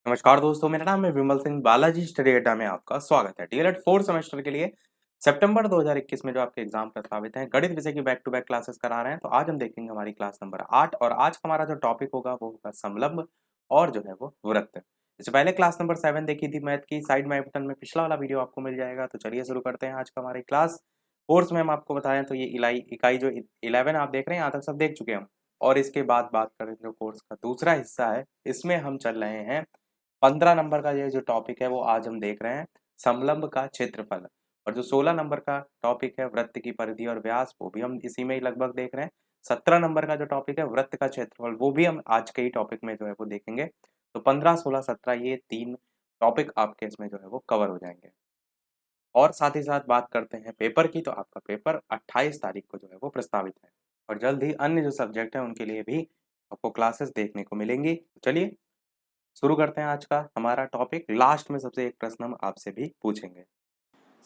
नमस्कार दोस्तों, मेरा नाम है विमल सिंह। बालाजी स्टडी अड्डा में आपका स्वागत है। डीएलएड 4 सेमेस्टर के लिए सितंबर 2021 में जो आपके एग्जाम प्रस्तावित हैं, गणित विषय की बैक टू बैक क्लासेस करा रहे हैं। तो आज हम देखेंगे हमारी क्लास नंबर 8 और आज हमारा जो टॉपिक होगा वो होगा समलंब और जो है वो वृत्त। इससे पहले क्लास नंबर 7 देखी थी मैथ की, साइड में आई बटन में पिछला वाला वीडियो आपको मिल जाएगा। तो चलिए शुरू करते हैं आज का हमारी क्लास। कोर्स में हम आपको बताएं तो ये इकाई जो 11 आप देख रहे हैं, यहाँ तक सब देख चुके हैं हम। और इसके बाद बात करें जो कोर्स का दूसरा हिस्सा है, इसमें हम चल रहे हैं 15 नंबर का। ये जो टॉपिक है वो आज हम देख रहे हैं समलंब का क्षेत्रफल। और जो 16 नंबर का टॉपिक है वृत्त की परिधि और व्यास, वो भी हम इसी में ही लगभग देख रहे हैं। 17 नंबर का जो टॉपिक है वृत्त का क्षेत्रफल, वो भी हम आज के ही टॉपिक में जो है वो देखेंगे। तो 15, 16, 17 ये 3 टॉपिक आपके इसमें जो है वो कवर हो जाएंगे। और साथ ही साथ बात करते हैं पेपर की, तो आपका पेपर 28 तारीख को जो है वो प्रस्तावित है। और जल्द ही अन्य जो सब्जेक्ट हैं उनके लिए भी आपको क्लासेस देखने को मिलेंगी। चलिए शुरू करते हैं आज का हमारा टॉपिक। लास्ट में सबसे एक प्रश्न हम आपसे भी पूछेंगे।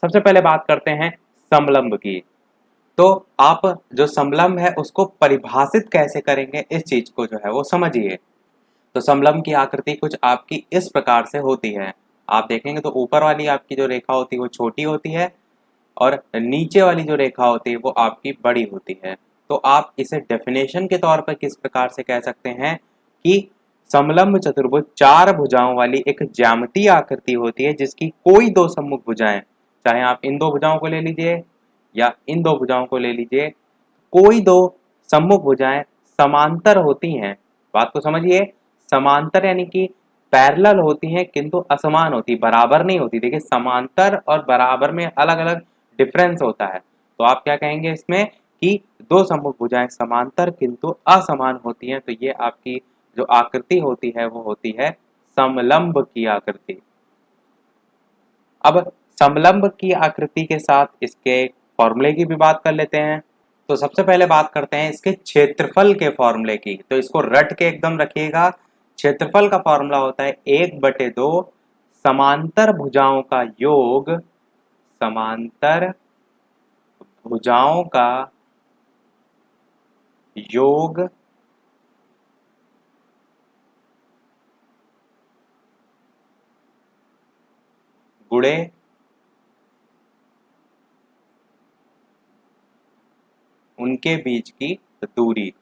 सबसे पहले बात करते हैं समलंब की। तो आप जो समलंब है उसको परिभाषित कैसे करेंगे, इस चीज को जो है वो समझिए। तो समलंब की आकृति कुछ आपकी इस प्रकार से होती है। आप देखेंगे तो ऊपर वाली आपकी जो रेखा होती है वो छोटी होती है और नीचे वाली जो रेखा होती है वो आपकी बड़ी होती है। तो आप इसे डेफिनेशन के तौर पर किस प्रकार से कह सकते हैं कि समलंब चतुर्भुज चार भुजाओं वाली एक ज्यामितीय आकृति होती है जिसकी कोई दो सम्मुख भुजाएं, चाहे आप इन दो भुजाओं को ले लीजिए या इन दो भुजाओं को ले लीजिए, कोई दो सम्मुख भुजाएं समांतर होती हैं। बात को समझिए, समांतर यानी कि पैरेलल होती हैं किंतु असमान होती, बराबर नहीं होती। देखिए समांतर और बराबर में अलग अलग डिफरेंस होता है। तो आप क्या कहेंगे इसमें कि दो सम्मुख भुजाएं समांतर किंतु असमान होती हैं। तो ये आपकी जो आकृति होती है वो होती है समलंब की आकृति। अब समलंब की आकृति के साथ इसके फॉर्मूले की भी बात कर लेते हैं। तो सबसे पहले बात करते हैं इसके क्षेत्रफल के फॉर्मूले की। तो इसको रट के एकदम रखिएगा। क्षेत्रफल का फॉर्मूला होता है 1/2 समांतर भुजाओं का योग, समांतर भुजाओं का योग गुणे उनके बीच की दूरी।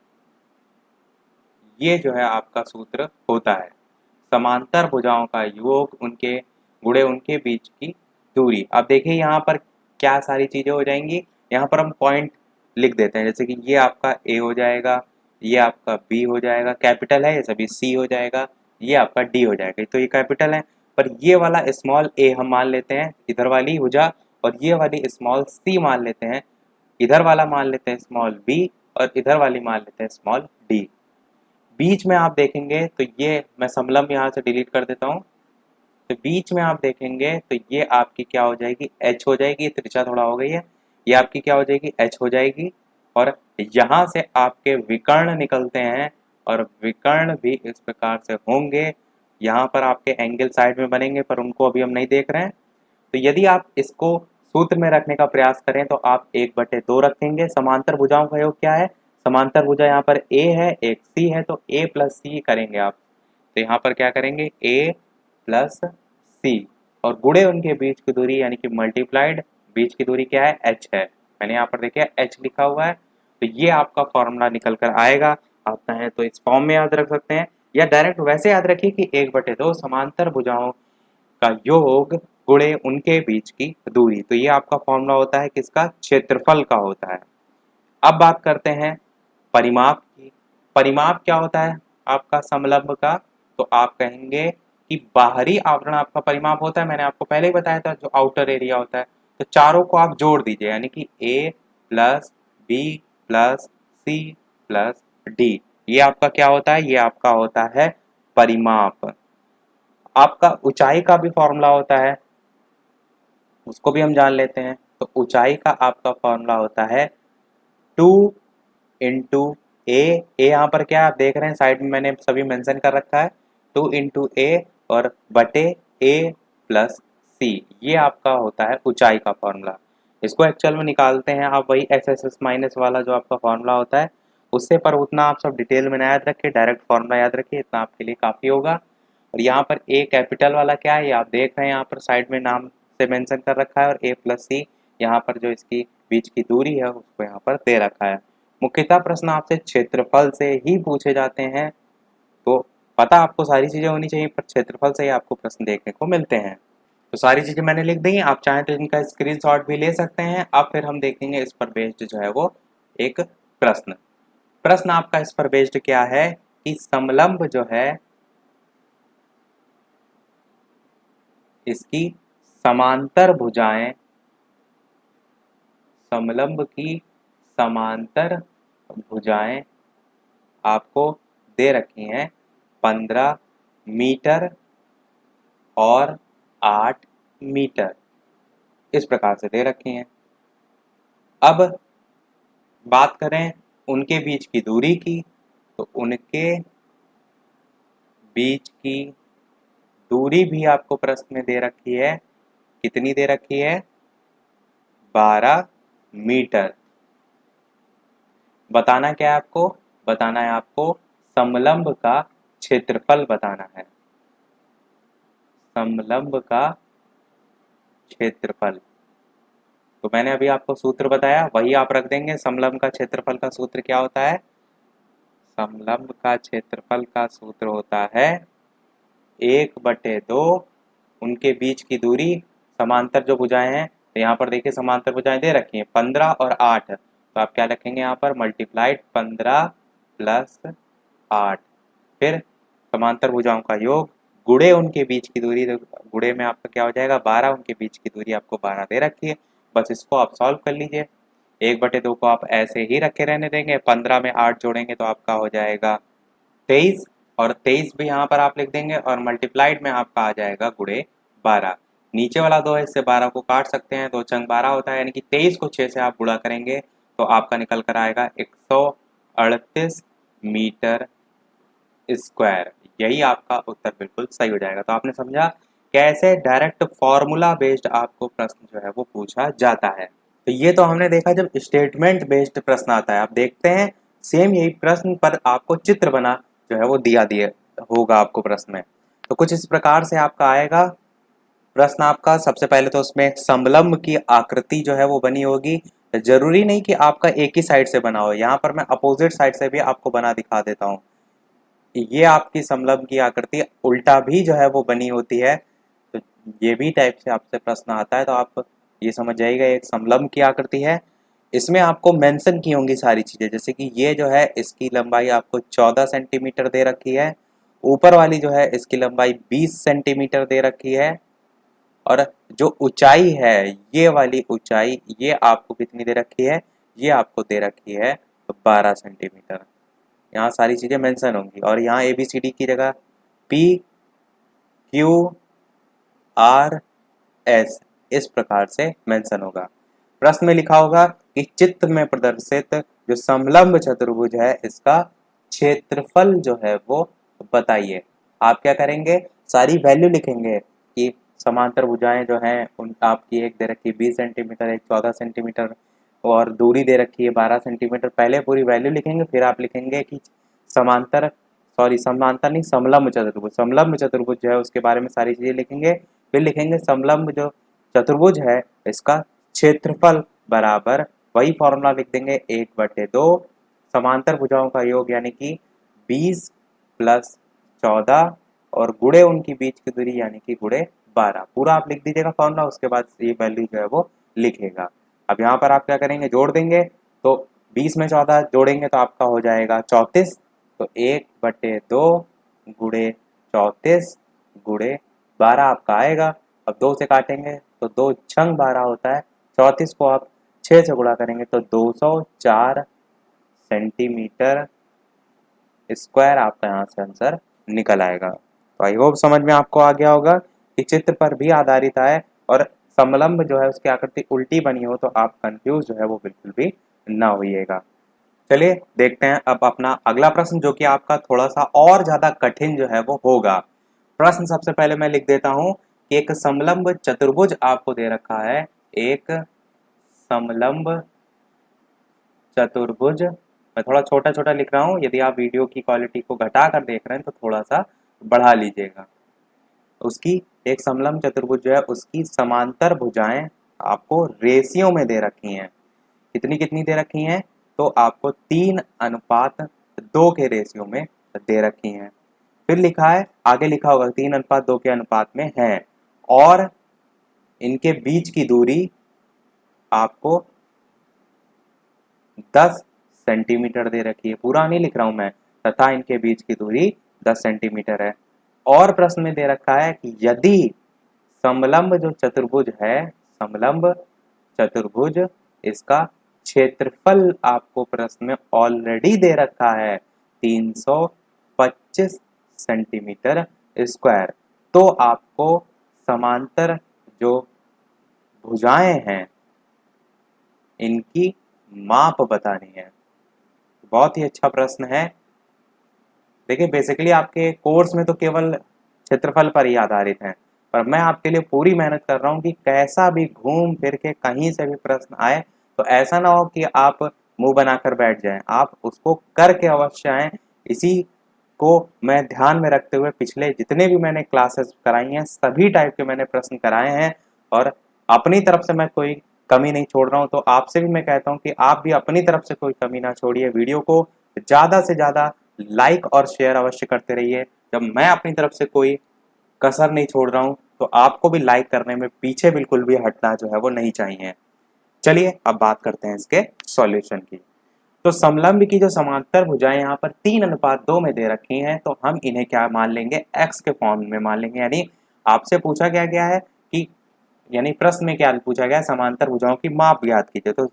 ये जो है आपका सूत्र होता है समांतर भुजाओं का योग उनके गुणे उनके बीच की दूरी। अब देखिए यहाँ पर क्या सारी चीजें हो जाएंगी। यहाँ पर हम पॉइंट लिख देते हैं, जैसे कि ये आपका ए हो जाएगा, ये आपका बी हो जाएगा, कैपिटल है, ये सभी सी हो जाएगा, ये आपका डी हो जाएगा। तो ये कैपिटल है, पर ये वाला स्मॉल ए हम मान लेते हैं इधर वाली भुजा, और ये वाली स्मॉल सी मान लेते हैं, इधर वाला मान लेते हैं स्मॉल बी, और इधर वाली मान लेते हैं स्मॉल डी। बीच में आप देखेंगे तो ये मैं समलंब यहाँ से डिलीट कर देता हूँ। तो बीच में आप देखेंगे तो ये आपकी क्या हो जाएगी, एच हो जाएगी। ये त्रिज्या थोड़ा हो गई है, ये आपकी क्या हो जाएगी, एच हो जाएगी। और यहाँ से आपके विकर्ण निकलते हैं और विकर्ण भी इस प्रकार से होंगे। यहाँ पर आपके एंगल साइड में बनेंगे पर उनको अभी हम नहीं देख रहे हैं। तो यदि आप इसको सूत्र में रखने का प्रयास करें तो आप 1/2 रखेंगे। समांतर भुजाओं का योग क्या है, समांतर भुजा यहाँ पर ए है, एक सी है, तो ए प्लस सी करेंगे आप। तो यहाँ पर क्या करेंगे, ए प्लस सी, और गुणे उनके बीच की दूरी यानी कि मल्टीप्लाइड, बीच की दूरी क्या है, एच है। मैंने यहाँ पर देखिए एच लिखा हुआ है। तो ये आपका फॉर्मूला निकल कर आएगा। आप चाहें तो इस फॉर्म में याद रख सकते हैं या डायरेक्ट वैसे याद रखिए कि 1/2 समांतर भुजाओं का योग गुणे उनके बीच की दूरी। तो ये आपका फॉर्मूला होता है किसका, क्षेत्रफल का होता है। अब बात करते हैं परिमाप की। परिमाप क्या होता है आपका समलंब का, तो आप कहेंगे कि बाहरी आवरण आपका परिमाप होता है। मैंने आपको पहले ही बताया था जो आउटर एरिया होता है। तो चारों को आप जोड़ दीजिए, यानी कि A plus B plus C plus D, ये आपका क्या होता है, ये आपका होता है परिमाप। आपका ऊंचाई का भी फॉर्मूला होता है, उसको भी हम जान लेते हैं। तो ऊंचाई का आपका फॉर्मूला होता है 2 इंटू ए। ए यहाँ पर क्या आप देख रहे हैं साइड में मैंने सभी मेंशन कर रखा है, 2 इंटू ए और बटे ए प्लस सी, ये आपका होता है ऊंचाई का फॉर्मूला। इसको एक्चुअल में निकालते हैं आप वही एस एस एस माइनस वाला जो आपका फॉर्मूला होता है उससे, पर उतना आप सब डिटेल में ना याद रखिए, डायरेक्ट फॉर्मूला याद रखिए, इतना आपके लिए काफ़ी होगा। और यहाँ पर ए कैपिटल वाला क्या है ये आप देख रहे हैं, यहाँ पर साइड में नाम से मेंशन कर रखा है, और ए प्लस सी यहाँ पर जो इसकी बीच की दूरी है उसको यहाँ पर दे रखा है। मुख्यतः प्रश्न आपसे क्षेत्रफल से ही पूछे जाते हैं, तो पता आपको सारी चीज़ें होनी चाहिए, पर क्षेत्रफल से ही आपको प्रश्न देखने को मिलते हैं। तो सारी चीज़ें मैंने लिख दी हैं, आप चाहें तो इनका स्क्रीनशॉट भी ले सकते हैं। अब फिर हम देखेंगे इस पर बेस्ड जो है वो एक प्रश्न। प्रश्न आपका इस पर बेस्ड क्या है कि समलंब जो है इसकी समांतर भुजाएं, समलंब की समांतर भुजाएं आपको दे रखी हैं 15 मीटर और 8 मीटर, इस प्रकार से दे रखी हैं। अब बात करें उनके बीच की दूरी की, तो उनके बीच की दूरी भी आपको प्रश्न में दे रखी है। कितनी दे रखी है? 12 मीटर। बताना क्या है आपको? बताना है आपको समलंब का क्षेत्रफल बताना है, समलंब का क्षेत्रफल। तो मैंने अभी आपको सूत्र बताया, वही आप रख देंगे। समलंब का क्षेत्रफल का सूत्र क्या होता है? समलंब का क्षेत्रफल का सूत्र होता है 1/2 उनके बीच की दूरी, समांतर जो भुजाएं हैं, तो यहाँ पर देखिए समांतर भुजाएं दे रखी हैं 15 और 8, तो आप क्या लिखेंगे यहाँ पर? मल्टीप्लाइड 15 प्लस 8, फिर समांतर भुजाओं का योग गुणे उनके बीच की दूरी, तो गुणे में आपका क्या हो जाएगा? 12, उनके बीच की दूरी आपको 12 दे रखी है। बस इसको आप सॉल्व कर लीजिए। 1/2 को आप ऐसे ही रखे रहने देंगे, 15 में 8 जोड़ेंगे तो आपका हो जाएगा 23, और 23 भी यहाँ पर आप लिख देंगे, और मल्टीप्लाइड में आपका आ जाएगा गुणे 12। नीचे वाला 2 है, इससे 12 को काट सकते हैं, 2 चंग 12 होता है, यानी कि 23 को 6 से आप गुणा करेंगे तो आपका निकल कर आएगा 138 मीटर स्क्वायर। यही आपका उत्तर बिल्कुल सही हो जाएगा। तो आपने समझा कैसे डायरेक्ट फॉर्मूला बेस्ड आपको प्रश्न जो है वो पूछा जाता है। तो ये तो हमने देखा जब स्टेटमेंट बेस्ड प्रश्न आता है। आप देखते हैं सेम यही प्रश्न पर आपको चित्र बना जो है वो दिया होगा आपको प्रश्न में। तो कुछ इस प्रकार से आपका आएगा प्रश्न आपका। सबसे पहले तो उसमें समलंब की आकृति जो है वो बनी होगी। जरूरी नहीं कि आपका एक ही साइड से बना हो, यहाँ पर मैं अपोजिट साइड से भी आपको बना दिखा देता हूँ। ये आपकी समलंब की आकृति उल्टा भी जो है वो बनी होती है, तो ये भी टाइप से आपसे प्रश्न आता है। तो आप ये समझ जाइएगा एक समलंब की आकृति है। इसमें आपको मेंशन की होंगी सारी चीज़ें, जैसे कि ये जो है इसकी लंबाई आपको 14 सेंटीमीटर दे रखी है, ऊपर वाली जो है इसकी लंबाई 20 सेंटीमीटर दे रखी है, और जो ऊंचाई है ये वाली ऊंचाई ये आपको कितनी दे रखी है? ये आपको दे रखी है 12 सेंटीमीटर। यहाँ सारी चीज़ें मेंशन होंगी, और यहाँ ABCD की जगह PQRS इस प्रकार से मेंशन होगा। प्रश्न में लिखा होगा कि चित्र में प्रदर्शित जो समलंब चतुर्भुज है इसका क्षेत्रफल जो है वो बताइए। आप क्या करेंगे? सारी वैल्यू लिखेंगे कि समांतर भुजाएं जो हैं उन आपकी एक दे रखी 20 सेंटीमीटर, एक 14 सेंटीमीटर, और दूरी दे रखी है 12 सेंटीमीटर। पहले पूरी वैल्यू लिखेंगे, फिर आप लिखेंगे कि समांतर नहीं, समलंब चतुर्भुज, समलंब चतुर्भुज जो है उसके बारे में सारी चीजें लिखेंगे। फिर लिखेंगे समलंब जो चतुर्भुज है इसका क्षेत्रफल बराबर, वही फॉर्मूला लिख देंगे 1/2 समांतर भुजाओं का योग यानी कि 20 प्लस 14, और गुणे उनकी बीच की दूरी यानी कि गुणे 12। पूरा आप लिख दीजिएगा फॉर्मूला, उसके बाद ये वैल्यू जो है वो लिखेगा। अब यहाँ पर आप क्या करेंगे? जोड़ देंगे, तो 20 में 14 जोड़ेंगे तो आपका हो जाएगा 34, तो 1/2 गुणे 34 गुणे 12 आपका आएगा। अब 2 से काटेंगे तो 2 छंग 12 होता है, 34 को आप 6 से गुणा करेंगे तो 204 सेंटीमीटर स्क्वायर आपका यहाँ से आंसर निकल आएगा। तो आई होप समझ में आपको आ गया होगा कि चित्र पर भी आधारित है और समलंब जो है उसकी आकृति उल्टी बनी हो तो आप कंफ्यूज जो है वो बिल्कुल भी ना होइएगा। चलिए देखते हैं अब अपना अगला प्रश्न, जो कि आपका थोड़ा सा और ज्यादा कठिन जो है वो होगा। प्रश्न सबसे पहले मैं लिख देता हूं कि एक समलंब चतुर्भुज आपको दे रखा है, एक समलंब चतुर्भुज। मैं थोड़ा छोटा छोटा लिख रहा हूं, यदि आप वीडियो की क्वालिटी को घटा कर देख रहे हैं तो थोड़ा सा बढ़ा लीजिएगा। उसकी एक समलंब चतुर्भुज जो है उसकी समांतर भुजाएं आपको रेशियो में दे रखी हैं। कितनी कितनी दे रखी हैं? तो आपको 3:2 के रेशियो में दे रखी हैं। फिर लिखा है, आगे लिखा होगा 3:2 के अनुपात में है और इनके बीच की दूरी आपको 10 सेंटीमीटर दे रखी है। पूरा नहीं लिख रहा हूं मैं, तथा इनके बीच की दूरी 10 सेंटीमीटर है। और प्रश्न में दे रखा है कि यदि समलंब जो चतुर्भुज है, समलंब चतुर्भुज, इसका क्षेत्रफल आपको प्रश्न में ऑलरेडी दे रखा है 325 सेंटीमीटर स्क्वायर, तो आपको समांतर जो भुजाएं हैं इनकी माप बतानी है। बहुत ही अच्छा प्रश्न है। देखिए बेसिकली आपके कोर्स में तो केवल क्षेत्रफल पर ही आधारित है, पर मैं आपके लिए पूरी मेहनत कर रहा हूँ कि कैसा भी घूम फिर के कहीं से भी प्रश्न आए तो ऐसा ना हो कि आप मुंह बनाकर बैठ जाएं, आप उसको करके अवश्य आएं। इसी को मैं ध्यान में रखते हुए पिछले जितने भी मैंने क्लासेस कराई हैं सभी टाइप के मैंने प्रश्न कराए हैं और अपनी तरफ से मैं कोई कमी नहीं छोड़ रहा हूं। तो आपसे भी मैं कहता हूं कि आप भी अपनी तरफ से कोई कमी ना छोड़िए, वीडियो को ज़्यादा से ज़्यादा लाइक और शेयर अवश्य करते रहिए। जब मैं अपनी तरफ से कोई कसर नहीं छोड़ रहा हूं तो आपको भी लाइक करने में पीछे बिल्कुल भी हटना जो है वो नहीं चाहिए। चलिए अब बात करते हैं इसके सॉल्यूशन की। तो समलंब की जो समांतर भुजाएं यहाँ पर 3:2 में दे रखी हैं, तो हम इन्हें क्या मान लेंगे? x के फॉर्म में मान लेंगे। यानी आपसे पूछा गया है कि, यानी प्रश्न में क्या पूछा गया? समांतर भुजाओं की माप ज्ञात कीजिए। तो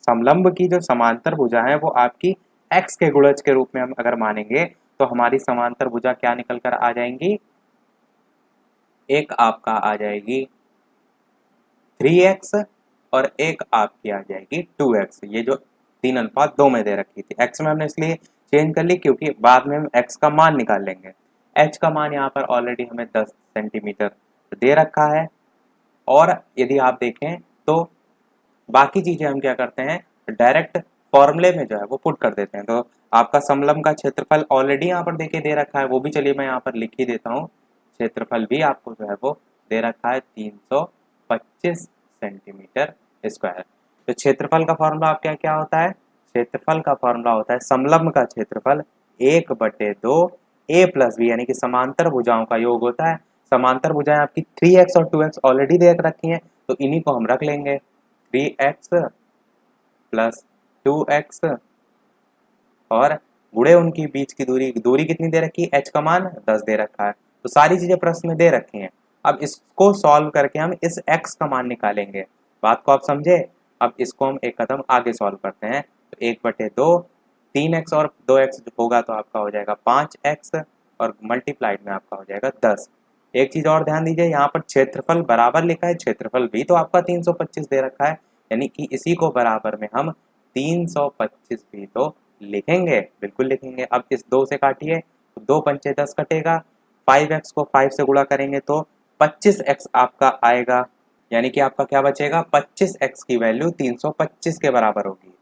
समलंब की जो समांतर भुजा है वो आपकी x के गुणज के रूप में हम अगर मानेंगे तो हमारी समांतर भुजा क्या निकल कर आ जाएंगी? एक आपका आ जाएगी 3x और एक आपकी आ जाएगी 2x। ये जो 3:2 में दे रखी थी, x में हमने इसलिए चेंज कर ली क्योंकि बाद में हम x का मान निकाल लेंगे। h का मान यहाँ पर ऑलरेडी हमें 10 सेंटीमीटर दे रखा है और यदि आप देखें तो बाकी चीजें हम क्या करते हैं, डायरेक्ट फॉर्मूले में जो है वो पुट कर देते हैं। तो आपका समलंब का क्षेत्रफल ऑलरेडी यहाँ पर देखे दे रखा है, वो भी चलिए मैं यहाँ पर लिख ही देता हूँ। क्षेत्रफल भी आपको जो है वो दे रखा है 325 सेंटीमीटर स्क्वायर। तो क्षेत्रफल का फॉर्मूला आपका क्या होता है? क्षेत्रफल का फॉर्मूला होता है समलंब का क्षेत्रफल 1/2 a + b, यानी कि समांतर भुजाओं का योग होता है। समांतर भुजाएं आपकी 3x और 2x ऑलरेडी दे रखी हैं, तो इन्हीं को हम रख लेंगे। 3x + 2x और गुणे उनकी बीच की दूरी, दूरी कितनी दे रखी है? h का मान 10 दे रखा है। तो सारी चीजें प्रश्न में दे रखी हैं। अब इसको सॉल्व करके हम इस x का मान निकालेंगे। बात को आप समझे? अब इसको हम एक कदम आगे सॉल्व करते हैं। तो 1/2, 3x और 2x होगा तो आपका हो जाएगा 5x और मल्टीप्लाइड में आपका हो जाएगा 10। एक चीज और ध्यान दीजिए, यहाँ पर क्षेत्रफल बराबर लिखा है, क्षेत्रफल भी तो आपका 325 दे रखा है, यानी कि इसी को बराबर में हम 325 भी तो लिखेंगे, बिल्कुल लिखेंगे। अब इस 2 से काटिए, 2 पंचे 10 कटेगा, 5x को 5 से गुणा करेंगे तो 25x आपका आएगा, यानी कि आपका क्या बचेगा? 25x की वैल्यू 325 के बराबर होगी।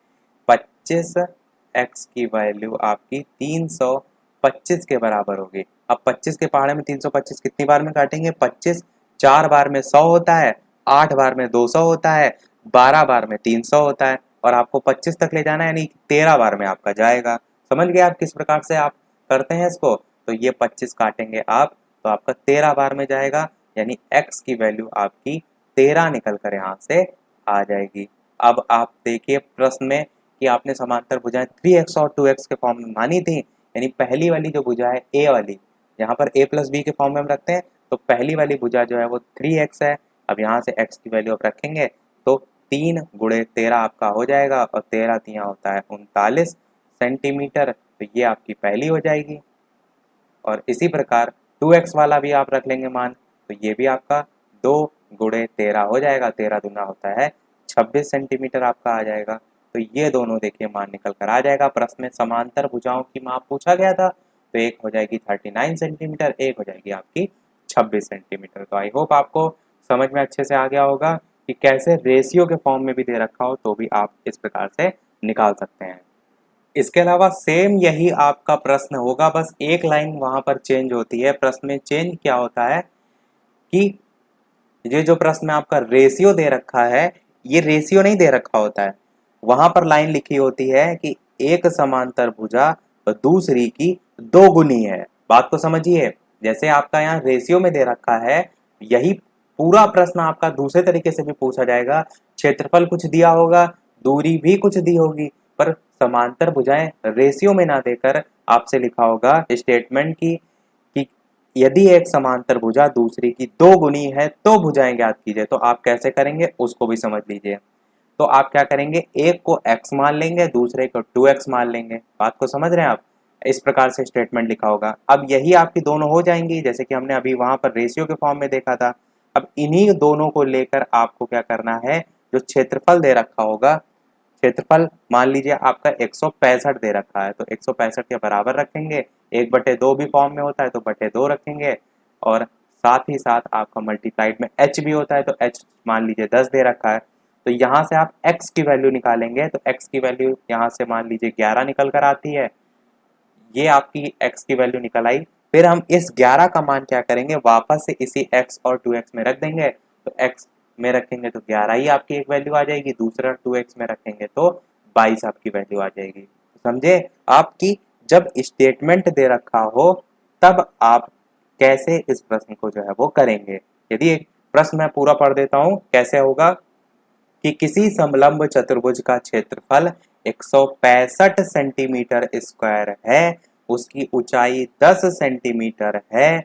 25x की वैल्यू आपकी 325 के बराबर होगी। अब 25 के पहाड़े में 325 कितनी बार में काटेंगे? 25 4 बार में 100 होता है, 8 बार में 200 होता है, 12 बार में 300 होता है और आपको 25 तक ले जाना है, यानी 13 बार में आपका जाएगा। समझ गए आप किस प्रकार से आप करते हैं इसको? तो ये 25 काटेंगे आप तो आपका 13 बार में जाएगा, यानी x की वैल्यू आपकी 13 निकल कर यहाँ से आ जाएगी। अब आप देखिए प्रश्न में कि आपने समांतर भुजाएं 3x और 2x के फॉर्म में मानी थी, यानी पहली वाली जो भुजा है a वाली, यहाँ पर a + b के फॉर्म में हम रखते हैं, तो पहली वाली भुजा जो है वो 3x है। अब यहाँ से x की वैल्यू आप रखेंगे तो 3 × 13 आपका हो जाएगा और 13 तियां होता है 39 सेंटीमीटर, तो ये आपकी पहली हो जाएगी। और इसी प्रकार 2x वाला भी आप रख लेंगे मान, तो ये भी आपका 2 × 13 हो जाएगा, 13 दूना होता है 26 सेंटीमीटर आपका आ जाएगा। तो ये दोनों देखिए मान निकल कर आ जाएगा। प्रश्न में समांतर भुजाओं की माप पूछा गया था, तो एक हो जाएगी 39 सेंटीमीटर, एक हो जाएगी आपकी 26 सेंटीमीटर। तो आई होप आपको समझ में अच्छे से आ गया होगा कि कैसे रेशियो के फॉर्म में भी दे रखा हो तो भी आप इस प्रकार से निकाल सकते हैं। इसके अलावा सेम यही आपका प्रश्न होगा, बस एक लाइन वहां पर चेंज होती है। प्रश्न में चेंज क्या होता है कि ये जो प्रश्न में आपका रेशियो दे रखा है, ये रेशियो नहीं दे रखा होता है, वहां पर लाइन लिखी होती है कि एक समांतर भुजा दूसरी की दो गुनी है। बात को समझिए, जैसे आपका यहाँ रेशियो में दे रखा है, यही पूरा प्रश्न आपका दूसरे तरीके से भी पूछा जाएगा। क्षेत्रफल कुछ दिया होगा, दूरी भी कुछ दी होगी, पर समांतर भुजाएं रेशियो में ना देकर आपसे लिखा होगा स्टेटमेंट की कि यदि एक समांतर भुजा दूसरी की दो गुनी है तो भुजाएं ज्ञात कीजिए। तो आप कैसे करेंगे उसको भी समझ लीजिए। तो आप क्या करेंगे, एक को x मान लेंगे, दूसरे को 2x मान लेंगे। बात को समझ रहे हैं आप? इस प्रकार से स्टेटमेंट लिखा होगा। अब यही आपकी दोनों हो जाएंगी, जैसे कि हमने अभी वहां पर रेशियो के फॉर्म में देखा था। अब इन्हीं दोनों को लेकर आपको क्या करना है, जो क्षेत्रफल दे रखा होगा, क्षेत्रफल मान लीजिए आपका 165 दे रखा है, तो 165 के बराबर रखेंगे, 1/2 भी फॉर्म में होता है तो बटे 2 रखेंगे, और साथ ही साथ आपका मल्टीप्लाइड में h भी होता है, तो h मान लीजिए 10 दे रखा है, तो यहाँ से आप x की वैल्यू निकालेंगे, तो x की वैल्यू यहाँ से मान लीजिए 11 निकल कर आती है। ये आपकी x की वैल्यू निकल आई। फिर हम इस 11 का मान क्या करेंगे, वापस से इसी x और 2x में रख देंगे, तो x में रखेंगे तो 11 ही आपकी एक वैल्यू आ जाएगी, दूसरा 2x में रखेंगे तो 22 आपकी वैल्यू आ जाएगी। समझे? आपकी जब स्टेटमेंट दे रखा हो तब आप कैसे इस प्रश्न को जो है वो करेंगे। यदि एक प्रश्न मैं पूरा पढ़ देता हूं, कैसे होगा कि किसी समलंब चतुर्भुज का क्षेत्रफल 165 सेंटीमीटर स्क्वायर है, उसकी ऊंचाई 10 सेंटीमीटर है,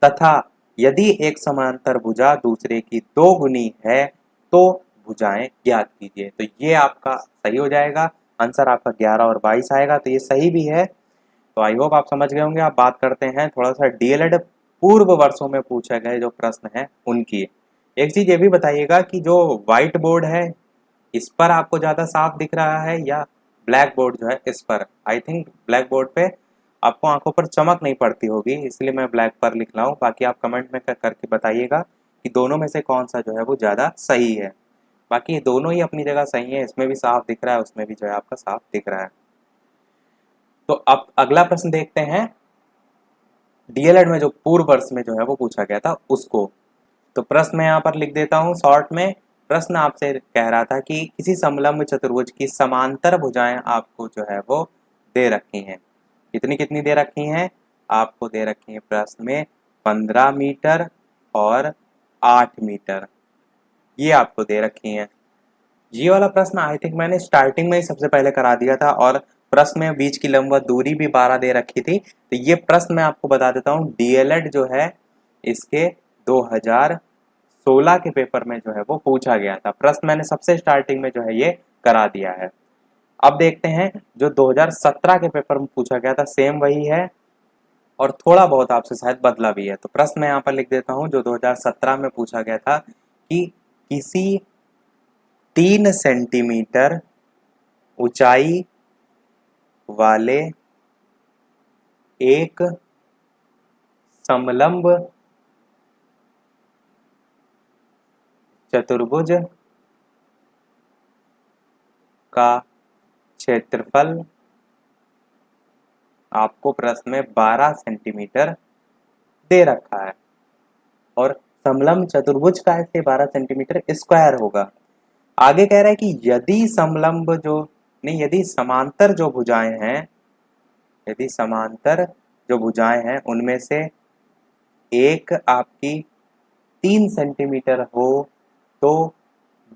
तथा यदि एक समांतर भुजा दूसरे की दो गुनी है तो भुजाएं ज्ञात कीजिए। तो ये आपका सही हो जाएगा, आंसर आपका 11 और 22 आएगा, तो ये सही भी है। तो आई होप आप समझ गए होंगे। आप बात करते हैं थोड़ा सा डीएलएड पूर्व वर्षों में पूछे गए जो प्रश्न है उनकी। एक चीज ये भी बताइएगा कि जो व्हाइट बोर्ड है इस पर आपको ज्यादा साफ दिख रहा है या ब्लैक बोर्ड जो है इस पर? आई थिंक ब्लैक बोर्ड पे आपको आंखों पर चमक नहीं पड़ती होगी, इसलिए मैं ब्लैक पर लिख रहा हूँ। बाकी आप कमेंट में करके बताइएगा कि दोनों में से कौन सा जो है वो ज़्यादा सही है। बाकी दोनों ही अपनी जगह सही है, इसमें भी साफ दिख रहा है, उसमें भी जो है आपका साफ दिख रहा है। तो अब अगला प्रश्न देखते हैं, डीएलएड में जो पूर्व वर्ष में जो है वो पूछा गया था उसको। तो प्रश्न मैं यहाँ पर लिख देता हूँ शॉर्ट में। प्रश्न आपसे कह रहा था कि किसी समलंब चतुर्भुज की समांतर भुजाएं आपको जो है वो दे रखी हैं। कितनी कितनी दे रखी हैं? आपको दे रखी हैं प्रश्न में 15 मीटर और 8 मीटर, ये आपको दे रखी हैं। ये वाला प्रश्न आई थिंक मैंने स्टार्टिंग में ही सबसे पहले करा दिया था, और प्रश्न में बीच की लंबवत दूरी भी 12 दे रखी थी। तो ये प्रश्न मैं आपको बता देता हूँ, डीएलएड जो है इसके 2016 के पेपर में जो है वो पूछा गया था। प्रश्न मैंने सबसे स्टार्टिंग में जो है ये करा दिया है। अब देखते हैं जो 2017 के पेपर में पूछा गया था, सेम वही है और थोड़ा बहुत आपसे शायद बदला भी है। तो प्रश्न मैं यहाँ पर लिख देता हूँ, जो 2017 में पूछा गया था कि किसी 3 सेंटीमीटर ऊंचाई वाले एक समलंब चतुर्भुज का क्षेत्रफल आपको प्रश्न में 12 सेंटीमीटर दे रखा है, और समलंब चतुर्भुज का ऐसे 12 सेंटीमीटर स्क्वायर होगा। आगे कह रहा है कि यदि समलंब जो नहीं, यदि समांतर जो भुजाएं हैं, यदि समांतर जो भुजाएं हैं उनमें से एक आपकी 3 सेंटीमीटर हो तो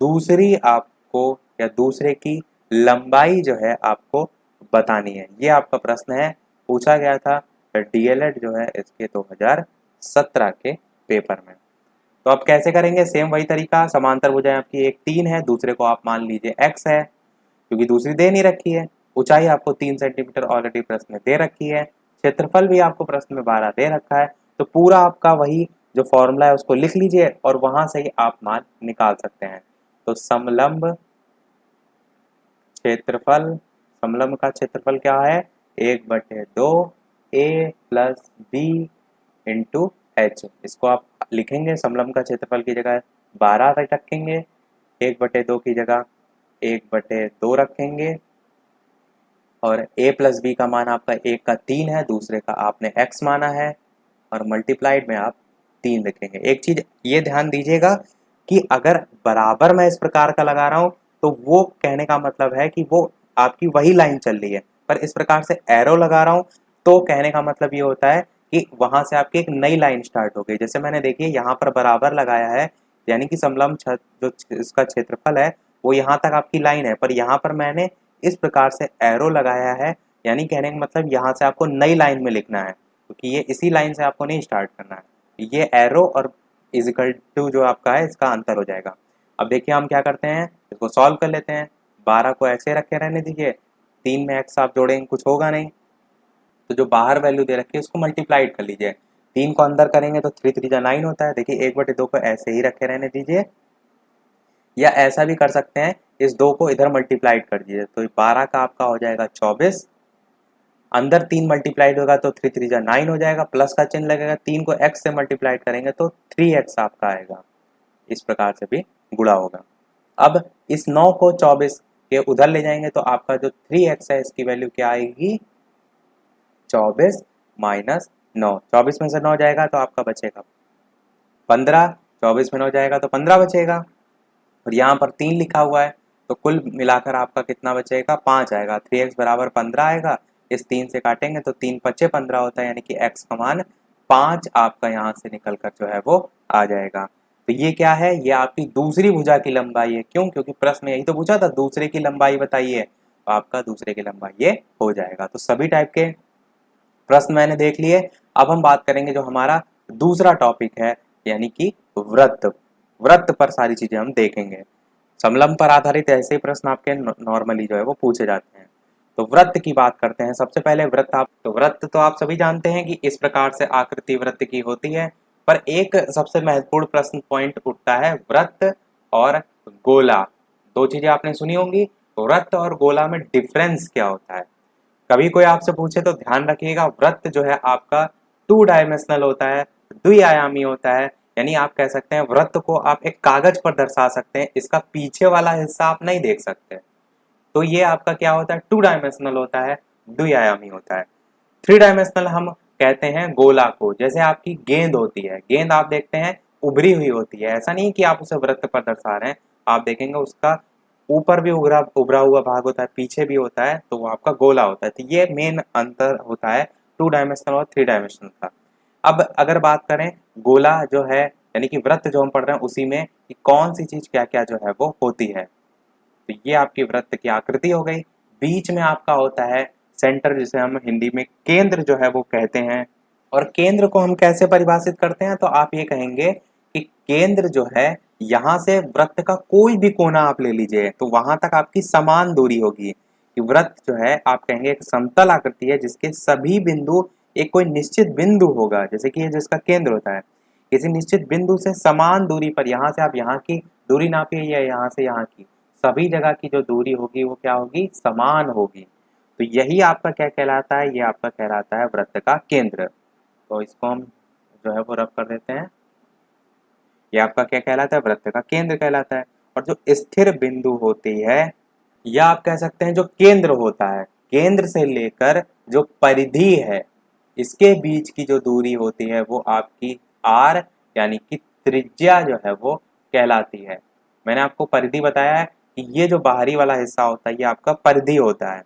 दूसरी आपको या दूसरे की लंबाई जो है आपको बतानी है। ये आपका प्रश्न है, पूछा गया था डीएलएड जो है इसके 2017 के पेपर में। तो आप कैसे करेंगे? सेम वही तरीका, समांतर भुजाएं आपकी एक 3 है, दूसरे को आप मान लीजिए x है, क्योंकि दूसरी दे नहीं रखी है। ऊंचाई आपको 3 सेंटीमीटर ऑलरेडी प्रश्न में दे रखी है, क्षेत्रफल भी आपको प्रश्न में 12 दे रखा है। तो पूरा आपका वही जो फॉर्मूला है उसको लिख लीजिए और वहां से ही आप मान निकाल सकते हैं। तो समलंब क्षेत्रफल, समलंब का क्षेत्रफल क्या है? 1/2 a plus B into H. इसको आप लिखेंगे, समलंब का क्षेत्रफल की जगह 12 रखेंगे, 1/2 की जगह 1/2 रखेंगे, और a प्लस बी का मान आपका एक का 3 है, दूसरे का आपने x माना है, और मल्टीप्लाइड में आप 3 लिखेंगे। एक चीज ये ध्यान दीजिएगा कि अगर बराबर मैं इस प्रकार का लगा रहा हूं तो वो कहने का मतलब है कि वो आपकी वही लाइन चल रही है, पर इस प्रकार से एरो लगा रहा हूं तो कहने का मतलब ये होता है कि वहां से आपकी एक नई लाइन स्टार्ट हो गई। जैसे मैंने देखिए यहाँ पर बराबर लगाया है, यानी कि समलंब जो इसका क्षेत्रफल है वो यहाँ तक आपकी लाइन है, पर यहाँ पर मैंने इस प्रकार से एरो लगाया है, यानी कहने का मतलब यहाँ से आपको नई लाइन में लिखना है, क्योंकि ये इसी लाइन से आपको नहीं स्टार्ट करना है। ये एरो और इजिकल टू जो आपका है इसका अंतर हो जाएगा। अब देखिए हम क्या करते हैं, इसको सॉल्व कर लेते हैं। 12 को ऐसे रखे रहने दीजिए, 3 में x आप जोड़ेंगे कुछ होगा नहीं, तो जो बाहर वैल्यू दे रखी है उसको मल्टीप्लाइड कर लीजिए। 3 को अंदर करेंगे तो 3 3 9 होता है। देखिए 1/2 को ऐसे ही रखे रहने दीजिए, या ऐसा भी कर सकते हैं, इस 2 को इधर मल्टीप्लाइड कर दीजिए तो 12 का आपका हो जाएगा 24, अंदर 3 मल्टीप्लाइड होगा तो 3 3 9 हो जाएगा, प्लस का चिन्ह लगेगा, 3 को x से मल्टीप्लाइड करेंगे तो 3x आपका आएगा। इस प्रकार से भी गुणा होगा। अब इस 9 को 24 के उधर ले जाएंगे तो आपका जो 3x है इसकी वैल्यू क्या आएगी, 24 माइनस 9। 24 में से 9 जाएगा तो आपका बचेगा 15, 24 में 9 जाएगा तो 15 बचेगा, और यहाँ पर 3 लिखा हुआ है तो कुल मिलाकर आपका कितना बचेगा, 5 आएगा। 3x बराबर 15 आएगा, इस 3 से काटेंगे तो 3 पच्चे 15 होता है, यानी कि x का मान 5 आपका यहाँ से निकल कर जो है वो आ जाएगा। तो ये क्या है, ये आपकी दूसरी भुजा की लंबाई है। क्यों, क्योंकि प्रश्न यही तो पूछा था, दूसरे की लंबाई बताइए, तो आपका दूसरे की लंबाई ये हो जाएगा। तो सभी टाइप के प्रश्न मैंने देख लिए। अब हम बात करेंगे जो हमारा दूसरा टॉपिक है, यानी कि वृत्त। वृत्त पर सारी चीजें हम देखेंगे। समलंब पर आधारित ऐसे ही प्रश्न आपके नॉर्मली जो है वो पूछे जाते हैं। तो वृत्त की बात करते हैं। सबसे पहले वृत्त तो आप सभी जानते हैं कि इस प्रकार से आकृति वृत्त की होती है, पर एक सबसे महत्वपूर्ण प्रश्न पॉइंट उठता है वृत्त और गोला। दो चीजें आपने सुनी होंगी, वृत्त और गोला में डिफरेंस क्या होता है। कभी कोई आपसे पूछे तो ध्यान रखिएगा, वृत्त जो है आपका 2 डायमेंशनल होता है, द्विआयामी होता है, यानी आप कह सकते हैं वृत्त को आप एक कागज पर दर्शा सकते हैं, इसका पीछे वाला हिस्सा आप नहीं देख सकते। तो ये आपका क्या होता है, 2 डायमेंशनल होता है, द्विआयामी होता है। 3 डायमेंशनल हम कहते हैं गोला को। जैसे आपकी गेंद होती है, गेंद आप देखते हैं उभरी हुई होती है, ऐसा नहीं कि आप उसे वृत्त पर दर्शा रहे हैं, आप देखेंगे उसका ऊपर भी उभरा हुआ भाग होता है, पीछे भी होता है, तो वो आपका गोला होता है। तो ये मेन अंतर होता है 2 डायमेंशनल और 3 डायमेंशनल का। अब अगर बात करें गोला जो है, यानी कि वृत्त जो हम पढ़ रहे हैं उसी में कि कौन सी चीज क्या क्या जो है वो होती है। तो ये आपकी वृत्त की आकृति हो गई। बीच में आपका होता है सेंटर, जिसे हम हिंदी में केंद्र जो है वो कहते हैं। और केंद्र को हम कैसे परिभाषित करते हैं, तो आप ये कहेंगे कि केंद्र जो है, यहां से वृत्त का कोई भी कोना आप ले लीजिए तो वहां तक आपकी समान दूरी होगी। कि वृत्त जो है आप कहेंगे एक समतल आकृति है जिसके सभी बिंदु एक कोई निश्चित बिंदु होगा, जैसे कि ये जिसका केंद्र होता है, किसी निश्चित बिंदु से समान दूरी पर, यहाँ से आप यहाँ की दूरी नापिए या यहाँ से यहाँ की, सभी जगह की जो दूरी होगी वो क्या होगी, समान होगी। तो यही आपका क्या कहलाता है, ये आपका कहलाता है वृत्त का केंद्र। तो इसको हम जो है वो रब कर देते हैं, ये आपका क्या कहलाता है, वृत्त का केंद्र कहलाता है। और जो स्थिर बिंदु होती है, या आप कह सकते हैं जो केंद्र होता है, केंद्र से लेकर जो परिधि है इसके बीच की जो दूरी होती है वो आपकी आर, यानी कि त्रिज्या जो है वो कहलाती है। मैंने आपको परिधि बताया है कि ये जो बाहरी वाला हिस्सा होता है ये आपका परिधि होता है।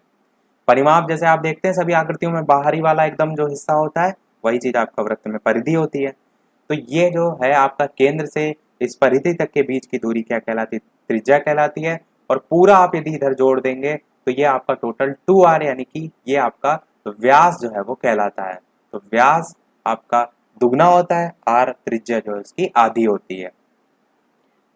परिमाप जैसे आप देखते हैं सभी आकृतियों में बाहरी वाला एकदम जो हिस्सा होता है, वही चीज आपका वृत्त में परिधि होती है। तो ये जो है आपका केंद्र से इस परिधि तक के बीच की दूरी क्या कहलाती है, त्रिज्या कहलाती है। और पूरा आप यदि इधर जोड़ देंगे तो ये आपका टोटल 2r, यानी कि ये आपका व्यास जो है वो कहलाता है। तो व्यास आपका दुगना होता है, r त्रिज्या जो है उसकी आधी होती है।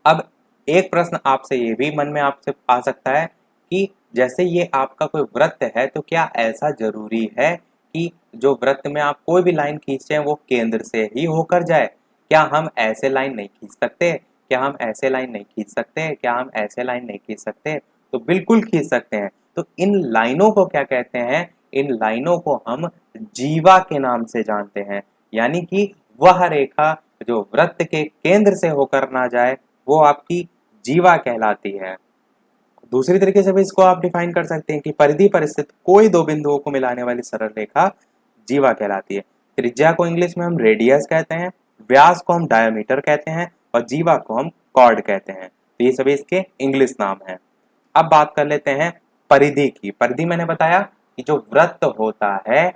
अब एक प्रश्न आपसे ये भी मन में आपसे आ सकता है कि जैसे ये आपका कोई वृत्त है, तो क्या ऐसा जरूरी है कि जो वृत्त में आप कोई भी लाइन खींचते हैं वो केंद्र से ही होकर जाए? क्या हम ऐसे लाइन नहीं खींच सकते? क्या हम ऐसे लाइन नहीं खींच सकते? क्या हम ऐसे लाइन नहीं खींच सकते? तो बिल्कुल खींच सकते हैं। तो इन लाइनों को क्या कहते हैं? इन लाइनों को हम जीवा के नाम से जानते हैं, यानी कि वह रेखा जो वृत्त के केंद्र से होकर ना जाए वो आपकी जीवा कहलाती है। दूसरी तरीके से भी इसको आप डिफाइन कर सकते हैं कि परिधि पर स्थित कोई दो बिंदुओं को मिलाने वाली सरल रेखा जीवा कहलाती है। त्रिज्या को इंग्लिश में हम रेडियस कहते हैं, व्यास को हम डायमीटर कहते हैं और जीवा को हम कॉर्ड कहते हैं। तो ये सभी इसके इंग्लिश नाम हैं। अब बात कर लेते हैं परिधि की। परिधि मैंने बताया कि जो वृत्त होता है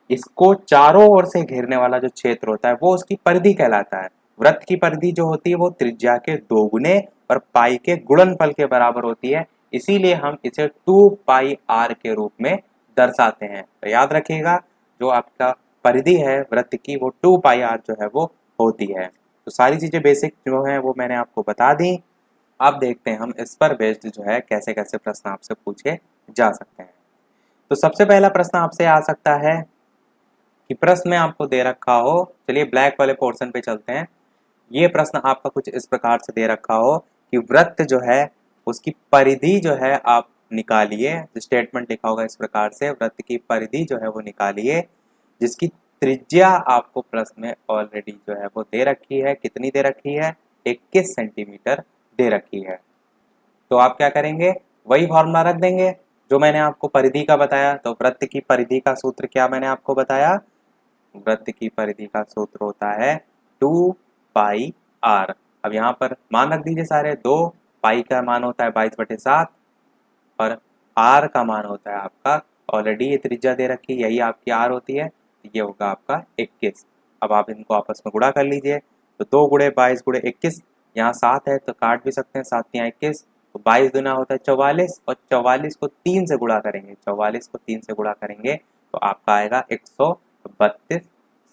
इसको चारों ओर से घेरने वाला जो क्षेत्र होता है वो उसकी परिधि कहलाता है। वृत्त की परिधि जो होती है वो त्रिज्या के 2 गुने और पाई के गुणनफल के बराबर होती है, इसीलिए हम इसे 2 पाई आर के रूप में दर्शाते हैं। तो याद रखिएगा जो आपका परिधि है वृत्त की वो 2 पाई आर जो है वो होती है। तो सारी चीजें बेसिक जो है वो मैंने आपको बता दी। अब देखते हैं हम इस पर बेस्ड जो है कैसे कैसे प्रश्न आपसे पूछे जा सकते हैं। तो सबसे पहला प्रश्न आपसे आ सकता है कि प्रश्न में आपको दे रखा हो, चलिए ब्लैक वाले पोर्शन पे चलते हैं। ये प्रश्न आपका कुछ इस प्रकार से दे रखा हो कि वृत्त जो है उसकी परिधि जो है आप निकालिए। स्टेटमेंट लिखा होगा इस प्रकार से, वृत्त की परिधि जो है वो निकालिए जिसकी त्रिज्या आपको प्रश्न में ऑलरेडी जो है वो दे रखी है। कितनी दे रखी है? 21 सेंटीमीटर दे रखी है। तो आप क्या करेंगे, वही फॉर्मूला रख देंगे जो मैंने आपको परिधि का बताया। तो वृत्त की परिधि का सूत्र क्या मैंने आपको बताया? वृत्त की परिधि का सूत्र होता है 2 पाई आर। अब यहाँ पर मान रख दीजिए सारे। 2 पाई का मान होता है 22/7 और आर का मान होता है आपका, ऑलरेडी ये त्रिज्या दे रखी है, यही आपकी आर होती है, तो ये होगा आपका 21। अब आप इनको आपस में गुणा कर लीजिए। तो 2 गुणे 22 गुणे 21, यहाँ 7 है तो काट भी सकते हैं, 7 या 21, तो 22 दुना होता है 44 और 44 को 3 से गुणा करेंगे, 44 को 3 से गुणा करेंगे तो आपका आएगा 132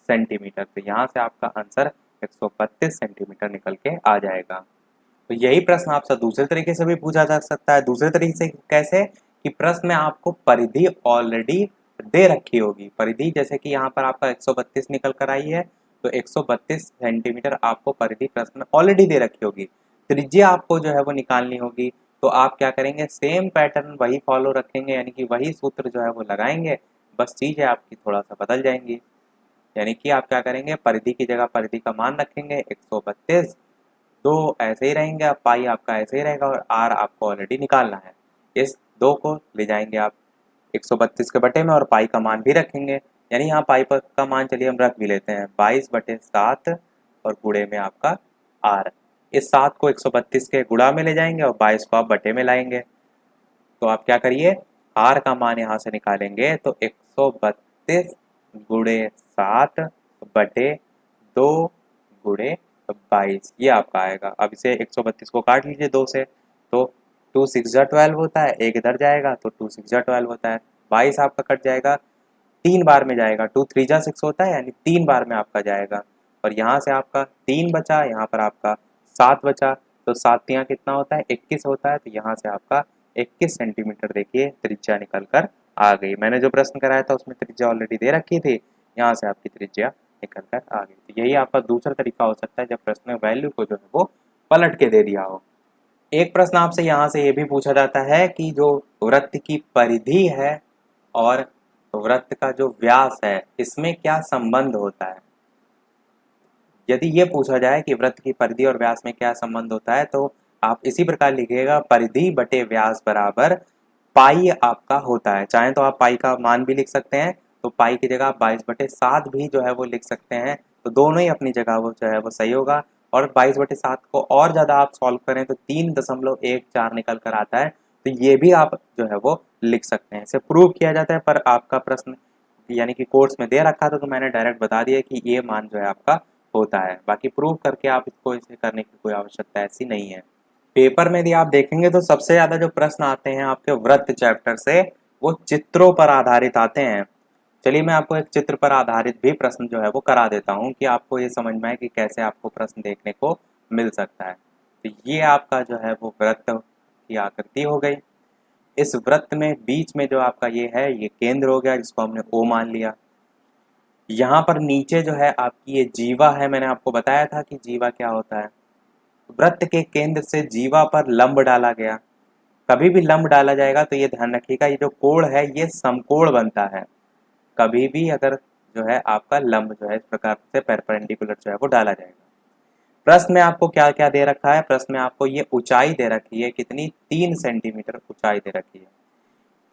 सेंटीमीटर। तो यहाँ से आपका आंसर 132 सेंटीमीटर निकल के आ जाएगा। तो यही प्रश्न आपसे दूसरे तरीके से भी पूछा जा सकता है। दूसरे तरीके से कैसे? कि प्रश्न में आपको परिधि ऑलरेडी दे रखी होगी। परिधि जैसे कि यहाँ पर आपका 132 निकल कर आई है, तो 132 सेंटीमीटर आपको परिधि प्रश्न में ऑलरेडी दे रखी होगी। त्रिज्या आपको जो है वो निकालनी होगी। तो आप क्या करेंगे, सेम पैटर्न वही फॉलो रखेंगे, यानी कि वही सूत्र जो है वो लगाएंगे, बस चीज़ है आपकी थोड़ा सा बदल जाएंगी। यानी कि आप क्या करेंगे, परिधि की जगह परिधि का मान रखेंगे 132, 2 ऐसे ही रहेंगे, अब पाई आपका ऐसे ही रहेगा और आर आपको ऑलरेडी निकालना है। इस 2 को ले जाएंगे आप 132 के बटे में और पाई का मान भी रखेंगे। यानी यहाँ पाई पर का मान चलिए हम रख भी लेते हैं 22/7 और गुणे में आपका आर। इस 7 को 132 के गुणा में ले जाएंगे और 22 को आप बटे में लाएंगे। तो आप क्या करिए, आर का मान यहाँ से निकालेंगे तो 132 गुणे 7 बटे 2 गुणे 22 ये आपका आएगा। अब इसे 132 को काट लीजिए 2 से, तो 2 6 12 होता है, एक इधर जाएगा तो 2 6 12 होता है, 22 आपका कट जाएगा, 3 बार में जाएगा, 2 3 6 होता है, यानी 3 बार में आपका जाएगा। और यहाँ से आपका 3 बचा, यहाँ पर आपका 7 बचा, तो 7 यहाँ कितना होता है, 21 होता है। तो यहाँ से आपका 21 सेंटीमीटर देखिए त्रिज्या निकल कर आ गई। मैंने जो प्रश्न कराया था उसमें त्रिज्या ऑलरेडी दे रखी थी, यहाँ से आपकी त्रिज्या निकल कर आ गई। तो यही आपका दूसरा तरीका हो सकता है जब प्रश्न में वैल्यू को जो है वो पलट के दे दिया हो। एक प्रश्न आपसे यहाँ से ये भी पूछा जाता है कि जो वृत्त की परिधि है और वृत्त का जो व्यास है इसमें क्या संबंध होता है। यदि ये पूछा जाए कि वृत्त की परिधि और व्यास में क्या संबंध होता है तो आप इसी प्रकार लिखिएगा, परिधि बटे व्यास बराबर पाई आपका होता है। चाहे तो आप पाई का मान भी लिख सकते हैं, तो पाई की जगह आप 22/7 भी जो है वो लिख सकते हैं, तो दोनों ही अपनी जगह वो जो है वो सही होगा। और 22/7 को और ज़्यादा आप सॉल्व करें तो 3.14 निकल कर आता है, तो ये भी आप जो है वो लिख सकते हैं। इसे प्रूव किया जाता है, पर आपका प्रश्न यानी कि कोर्स में दे रखा था तो मैंने डायरेक्ट बता दिया कि ये मान जो है आपका होता है। बाकी प्रूव करके आप इसको इसे करने की कोई आवश्यकता ऐसी नहीं है। पेपर में यदि आप देखेंगे तो सबसे ज़्यादा जो प्रश्न आते हैं आपके वृत्त चैप्टर से वो चित्रों पर आधारित आते हैं। चलिए मैं आपको एक चित्र पर आधारित भी प्रश्न जो है वो करा देता हूँ कि आपको ये समझ में आए कि कैसे आपको प्रश्न देखने को मिल सकता है। तो ये आपका जो है वो वृत्त की आकृति हो गई। इस वृत्त में बीच में जो आपका ये है ये केंद्र हो गया जिसको हमने O मान लिया। यहाँ पर नीचे जो है आपकी ये जीवा है, मैंने आपको बताया था कि जीवा क्या होता है। वृत्त के केंद्र से जीवा पर लंब डाला गया। कभी भी लंब डाला जाएगा तो ये ध्यान रखिएगा ये जो कोण है ये समकोण बनता है। कभी भी अगर जो है आपका लंब जो है इस प्रकार से परपेंडिकुलर जो है वो डाला जाएगा। प्रश्न में आपको क्या क्या दे रखा है, प्रश्न में आपको ये ऊंचाई दे रखी है, कितनी 3 सेंटीमीटर ऊंचाई दे रखी है।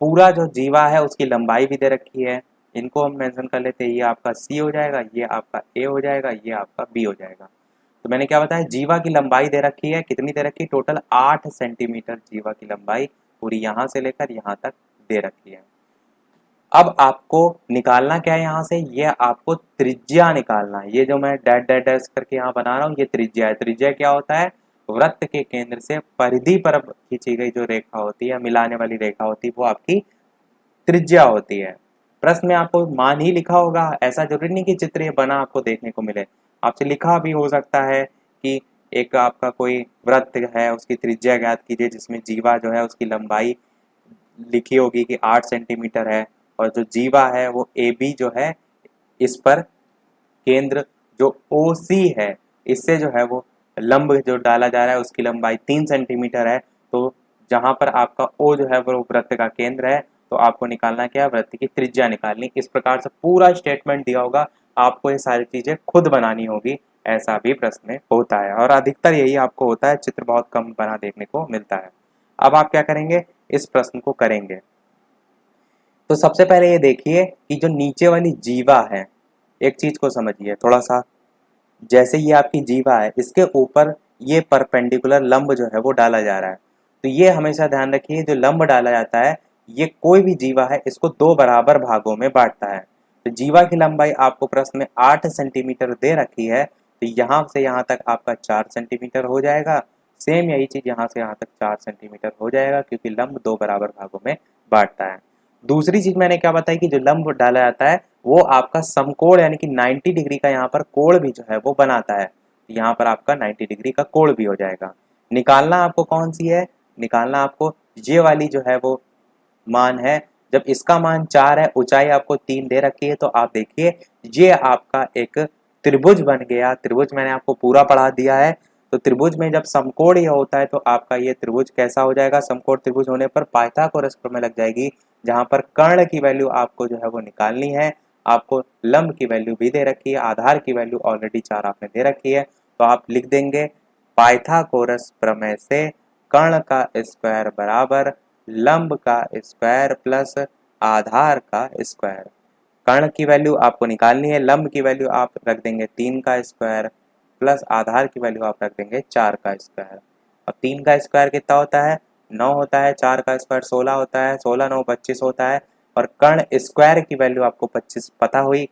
पूरा जो जीवा है उसकी लंबाई भी दे रखी है, इनको हम मेंशन कर लेते हैं, ये आपका सी हो जाएगा, ये आपका ए हो जाएगा, ये आपका बी हो जाएगा। तो मैंने क्या बताया, जीवा की लंबाई दे रखी है, कितनी दे रखी है, टोटल 8 सेंटीमीटर जीवा की लंबाई पूरी यहाँ से लेकर यहाँ तक दे रखी है। अब आपको निकालना क्या है यहाँ से, ये आपको त्रिज्या निकालना है। ये जो मैं डैश डैश डैश करके यहाँ बना रहा हूँ, ये त्रिज्या है। त्रिज्या क्या होता है, वृत्त के केंद्र से परिधि पर खींची गई जो रेखा होती है, मिलाने वाली रेखा होती है, वो आपकी त्रिज्या होती है। प्रश्न में आपको मान ही लिखा होगा, ऐसा जरूरी नहीं कि चित्र ये बना आपको देखने को मिले, आपसे लिखा भी हो सकता है कि एक आपका कोई वृत्त है, उसकी त्रिज्या ज्ञात कीजिए, जिसमें जीवा जो है उसकी लंबाई लिखी होगी कि 8 सेंटीमीटर है, और जो जीवा है वो ए बी जो है, इस पर केंद्र जो ओ सी है, इससे जो है वो लंब जो डाला जा रहा है उसकी लंबाई 3 सेंटीमीटर है। तो जहां पर आपका ओ जो है वो वृत्त का केंद्र है, तो आपको निकालना क्या है, वृत्त की त्रिज्या निकालनी। इस प्रकार से पूरा स्टेटमेंट दिया होगा, आपको ये सारी चीजें खुद बनानी होगी, ऐसा भी प्रश्न में होता है, और अधिकतर यही आपको होता है, चित्र बहुत कम बना देखने को मिलता है। अब आप क्या करेंगे, इस प्रश्न को करेंगे। तो सबसे पहले ये देखिए कि जो नीचे वाली जीवा है, एक चीज को समझिए थोड़ा सा, जैसे ये आपकी जीवा है, इसके ऊपर ये परपेंडिकुलर लंब जो है वो डाला जा रहा है। तो ये हमेशा ध्यान रखिए, जो लंब डाला जाता है, ये कोई भी जीवा है इसको 2 बराबर भागों में बांटता है। तो जीवा की लंबाई आपको प्रश्न में 8 सेंटीमीटर दे रखी है, तो यहाँ से यहाँ तक आपका 4 सेंटीमीटर हो जाएगा। सेम यही चीज यहाँ से यहाँ तक 4 सेंटीमीटर हो जाएगा, क्योंकि लंब 2 बराबर भागों में बांटता है। दूसरी चीज मैंने क्या बताई कि जो लंब डाला जाता है वो आपका समकोण यानी कि 90 डिग्री का यहाँ पर कोण भी जो है वो बनाता है। यहाँ पर आपका 90 डिग्री का कोण भी हो जाएगा। निकालना आपको कौन सी है, निकालना आपको ये वाली जो है वो मान है। जब इसका मान 4 है, ऊंचाई आपको 3 दे रखी है, तो आप देखिए ये आपका एक त्रिभुज बन गया। त्रिभुज मैंने आपको पूरा पढ़ा दिया है। तो त्रिभुज में जब समकोण यह होता है तो आपका ये त्रिभुज कैसा हो जाएगा, समकोण त्रिभुज होने पर पाइथागोरस प्रमेय लग जाएगी, जहां पर कर्ण की वैल्यू आपको जो है वो निकालनी है। आपको लंब की वैल्यू भी दे रखी है, आधार की वैल्यू ऑलरेडी 4 आपने दे रखी है, तो आप लिख देंगे पाइथागोरस प्रमेय से कर्ण का स्क्वायर बराबर लंब का स्क्वायर प्लस आधार का स्क्वायर। कर्ण की वैल्यू आपको निकालनी है, लंब की वैल्यू आप रख देंगे 3 का स्क्वायर प्लस आधार की वैल्यू आप रख देंगे 4 का स्क्वायर। अब 3 का स्क्वायर कितना होता है, 9 होता है, 4 का स्क्वायर 16 होता है, 16 9 25 होता है, और कर्ण स्क्वायर की वैल्यू आपको 25 पता हुई,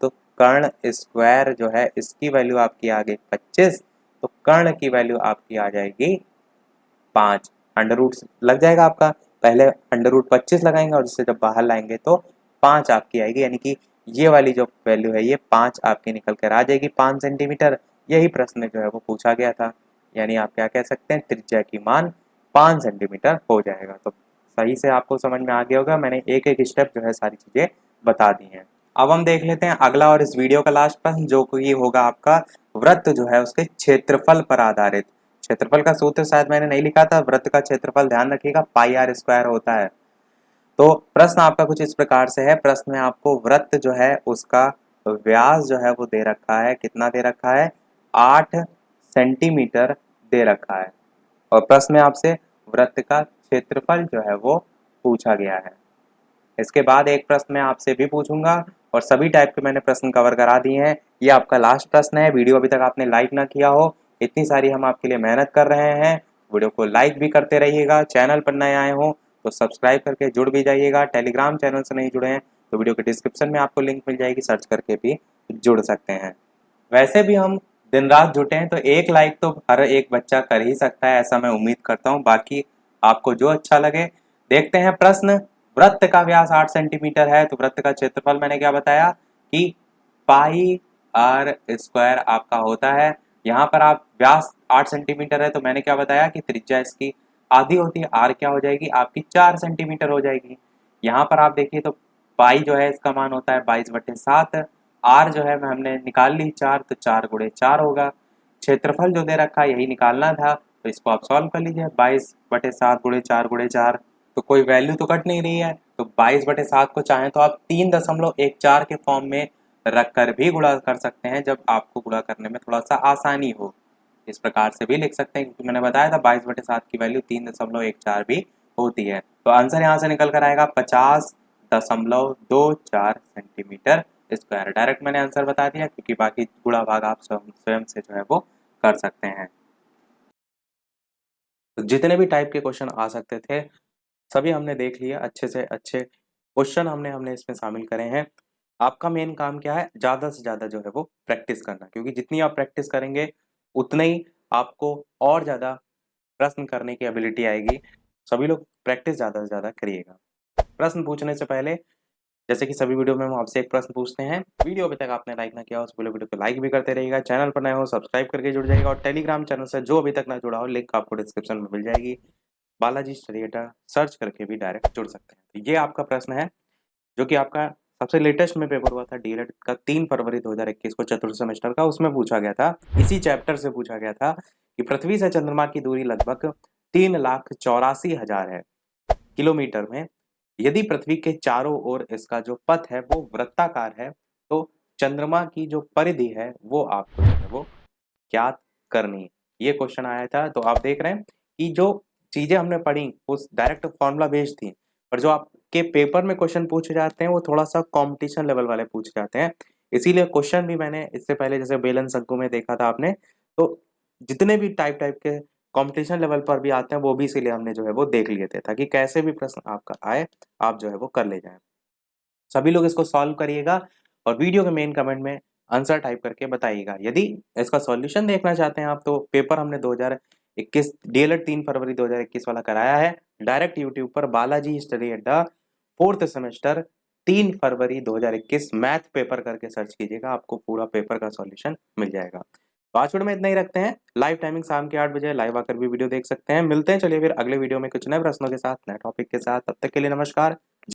तो कर्ण स्क्वायर जो है इसकी वैल्यू आपकी आ गई 25, तो कर्ण की वैल्यू आपकी आ जाएगी 5। अंडर रूट लग जाएगा आपका, पहले अंडर रूट 25 लगाएंगे और उससे जब बाहर लाएंगे तो 5 आपकी आएगी, यानी कि ये वाली जो वैल्यू है ये 5 आपकी निकल कर आ जाएगी, 5 सेंटीमीटर। यही प्रश्न में जो है वो पूछा गया था, यानी आप क्या कह सकते हैं, त्रिज्या की मान 5 सेंटीमीटर हो जाएगा। तो सही से आपको समझ में आ गया होगा, मैंने एक एक स्टेप जो है सारी चीजें बता दी हैं। अब हम देख लेते हैं अगला और इस वीडियो का लास्ट प्रश्न, जो कि होगा आपका वृत्त जो है उसके क्षेत्रफल पर आधारित। क्षेत्रफल का सूत्र शायद मैंने नहीं लिखा था, वृत्त का क्षेत्रफल ध्यान रखिएगा पाई आर स्क्वायर होता है। तो प्रश्न आपका कुछ इस प्रकार से है, प्रश्न में आपको वृत्त जो है उसका व्यास जो है वो दे रखा है, कितना दे रखा है, 8 सेंटीमीटर दे रखा है, और प्रश्न में आपसे वृत्त का क्षेत्रफल जो है वो पूछा गया है। इसके बाद एक प्रश्न मैं आपसे भी पूछूंगा, और सभी टाइप के मैंने प्रश्न कवर करा दिए हैं। ये आपका लास्ट प्रश्न है। वीडियो अभी तक आपने लाइक ना किया हो, इतनी सारी हम आपके लिए मेहनत कर रहे हैं, वीडियो को लाइक भी करते रहिएगा। चैनल पर नए आए हो तो सब्सक्राइब करके जुड़ भी जाइएगा। टेलीग्राम चैनल से नहीं जुड़े हैं तो वीडियो के डिस्क्रिप्शन में आपको लिंक मिल जाएगी, सर्च करके भी जुड़ सकते हैं। वैसे भी हम दिन रात जुटे हैं, तो एक लाइक तो हर एक बच्चा कर ही सकता है, ऐसा मैं उम्मीद करता हूँ। बाकी आपको जो अच्छा लगे। देखते हैं प्रश्न, वृत्त का व्यास 8 सेंटीमीटर है, तो वृत्त का क्षेत्रफल मैंने क्या बताया कि पाई आर स्क्वायर आपका होता है। यहाँ पर आप व्यास 8 सेंटीमीटर है, तो मैंने क्या बताया कि त्रिज्या इसकी आधी होती है, आर क्या हो जाएगी आपकी 4 सेंटीमीटर हो जाएगी। यहाँ पर आप देखिए तो पाई जो है इसका मान होता है 22/7, आर जो है हमने निकाल ली 4, तो 4 गुणे 4 होगा। क्षेत्रफल जो दे रखा है यही निकालना था, तो इसको आप सॉल्व कर लीजिए, 22/7 गुणे 4 गुणे 4, तो कोई वैल्यू तो कट नहीं रही है, तो 22/7 को चाहें तो आप 3.14 के फॉर्म में रख कर भी गुणा कर सकते हैं, जब आपको गुणा करने में थोड़ा सा आसानी हो। इस प्रकार से भी लिख सकते हैं, क्योंकि मैंने बताया था 22/7 की वैल्यू 3.14 भी होती है। तो आंसर यहाँ से निकल कर आएगा 50 0.24 सेंटीमीटर स्क्वायर। डायरेक्ट मैंने आंसर बता दिया, क्योंकि बाकी गुणा भाग आप स्वयं से जो है वो कर सकते हैं। तो जितने भी टाइप के क्वेश्चन आ सकते थे सभी हमने देख लिया, अच्छे से अच्छे क्वेश्चन हमने इसमें शामिल करे हैं। आपका मेन काम क्या है, ज़्यादा से ज़्यादा जो है वो प्रैक्टिस करना, क्योंकि जितनी आप प्रैक्टिस करेंगे उतना ही आपको और ज़्यादा प्रश्न करने की एबिलिटी आएगी। सभी लोग प्रैक्टिस ज़्यादा से ज़्यादा करिएगा। प्रश्न पूछने से पहले, जैसे कि सभी वीडियो में हम आपसे एक प्रश्न पूछते हैं, वीडियो अभी तक आपने लाइक ना किया हो तो वीडियो को लाइक भी करते रहिएगा, चैनल पर नए हो सब्सक्राइब करके जुड़ जाएगा, और टेलीग्राम चैनल से जो अभी तक ना जुड़ा हो लिंक आपको डिस्क्रिप्शन में मिल जाएगी, बालाजी स्टडी अड्डा सर्च करके भी डायरेक्ट जुड़ सकते हैं। तो ये आपका प्रश्न है जो कि आपका सबसे लेटेस्ट में पेपर हुआ था डीएलएड का 3 फरवरी 2021 को, चतुर्थ सेमेस्टर का। उसमें पूछा गया था, इसी चैप्टर से पूछा गया था कि पृथ्वी से चंद्रमा की दूरी लगभग 3,84,000 है किलोमीटर में। यदि पृथ्वी के चारों ओर इसका जो पथ है वो वृत्ताकार है, तो चंद्रमा की जो परिधि है वो आपको जो है वो ज्ञात करनी है। ये क्वेश्चन आया था। तो आप देख रहे हैं कि जो चीजें हमने पढ़ी वो डायरेक्ट फॉर्मूला बेस्ड थी, पर जो आपके पेपर में क्वेश्चन पूछे जाते हैं वो थोड़ा सा कंपटीशन लेवल वाले पूछे जाते हैं। इसीलिए क्वेश्चन भी मैंने इससे पहले जैसे बेलन शंकु में देखा था आपने, तो जितने भी टाइप टाइप के कंपटीशन लेवल पर भी आते हैं वो भी इसीलिए हमने जो है वो देख लिए थे, ताकि कैसे भी प्रश्न आपका आए आप जो है वो कर ले जाएं। सभी लोग इसको सॉल्व करिएगा और वीडियो के मेन कमेंट में आंसर टाइप करके बताइएगा। यदि इसका सॉल्यूशन देखना चाहते हैं आप, तो पेपर हमने 2021 डीएलएड 3 फरवरी 2021 वाला कराया है डायरेक्ट यूट्यूब पर, बालाजी स्टडी अड्डा 4th सेमेस्टर 3 फरवरी 2021 मैथ पेपर करके सर्च कीजिएगा, आपको पूरा पेपर का सॉल्यूशन मिल जाएगा। तो आज में इतना ही रखते हैं। लाइव टाइमिंग शाम के 8 बजे, लाइव आकर भी वीडियो देख सकते हैं। मिलते हैं चलिए फिर अगले वीडियो में कुछ नए प्रश्नों के साथ, नए टॉपिक के साथ। तब तक के लिए नमस्कार,